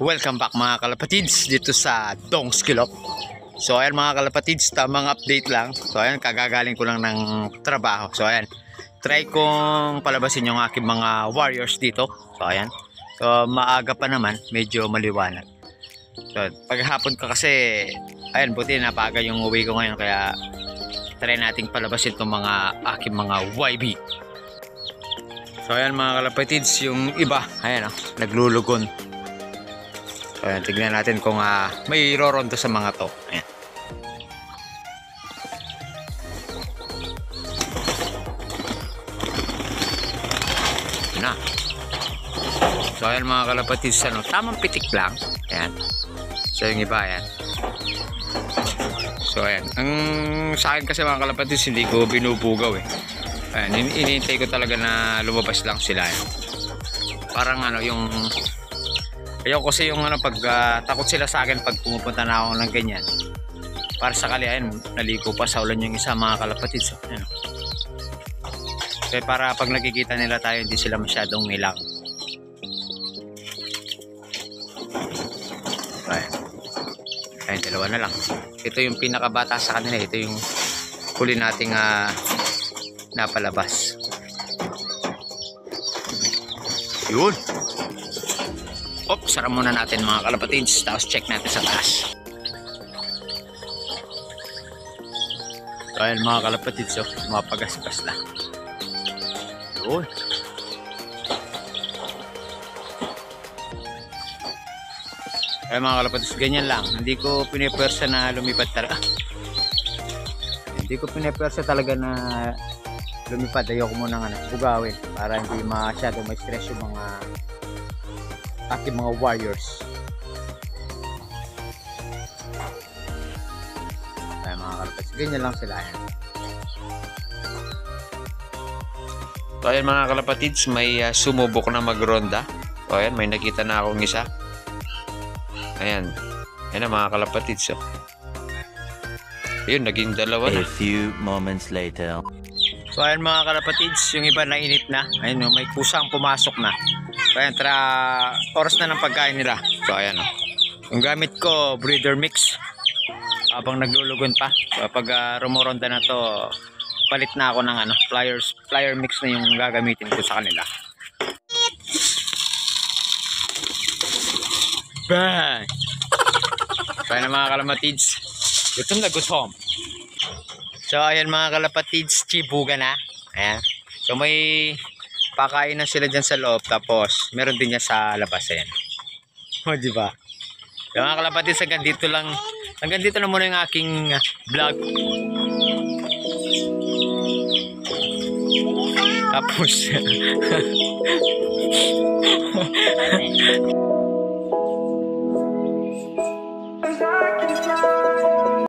Welcome back mga kalapatids dito sa Dongs Kilok. So ayan mga kalapatids, tamang update lang. So ayan, kagagaling ko lang ng trabaho. So ayan, try kong palabasin yung aking mga warriors dito. So ayan, so maaga pa naman, medyo maliwanag. So paghapon ka kasi, ayan, buti napaga yung uwi ko ngayon. Kaya try nating palabasin itong mga aking mga YB. So ayan mga kalapatids, yung iba, ayan naglulugon. So ayan, tignan natin kung may rorondo sa mga to. Ayan. Na. So ayan mga kalapatids, tamang pitik lang. Ayan. So yung iba, ayan. So ayan, ang sa akin kasi mga kalapatids, hindi ko binubugaw eh. Ayan, inintay ko talaga na lumabas lang sila. Ayan. Parang yung ayaw kasi yung pag takot sila sa akin pag pumupunta na ako ng ganyan. Para sakali, ayan, naligo pa sa ulan yung isa mga kalapatids. So, ayan. Kaya para pag nakikita nila tayo, hindi sila masyadong nilang. Ayan, dalawa na lang. Ito yung pinakabata sa kanila. Ito yung huli nating napalabas. Yun. Sara muna natin mga kalapatids. Tapos check natin sa taas. So ayan mga kalapatids, mapagaspas na. Yun. Ayan mga kalapatids, ganyan lang. Hindi ko pinipwersa na lumipad talaga. Hindi ko pinipwersa talaga na lumipad. Ayoko muna bugawin para hindi masyadong ma-stress yung mga aking mga warriors. Ayan mga kalapatids, ganyan lang sila. Ayan. So ayan mga kalapatids, may sumubok na magronda. So ayan, may nakita na akong isa. Ayan. Ayan na mga kalapatids. Ayun, naging dalawa na. A few moments later. So ayan mga kalapatids, yung iba nainip na. Ayun, may kusang pumasok na. So ayan, oras na ng pagkain nila. So ayan, yung gamit ko, breeder mix. Habang naglulugon pa. So pag rumoronda na to, palit na ako ng flyer mix na yung gagamitin ko sa kanila. Bang! So ayan mga kalapatids, gutom na gutom. So ayan mga kalapatids, chibuga na. Ayan. So may pakain na sila dyan sa loob, tapos meron din niya sa labas. Ayan. O diba? So mga kalapatids, hanggang dito na muna yung aking vlog. Tapos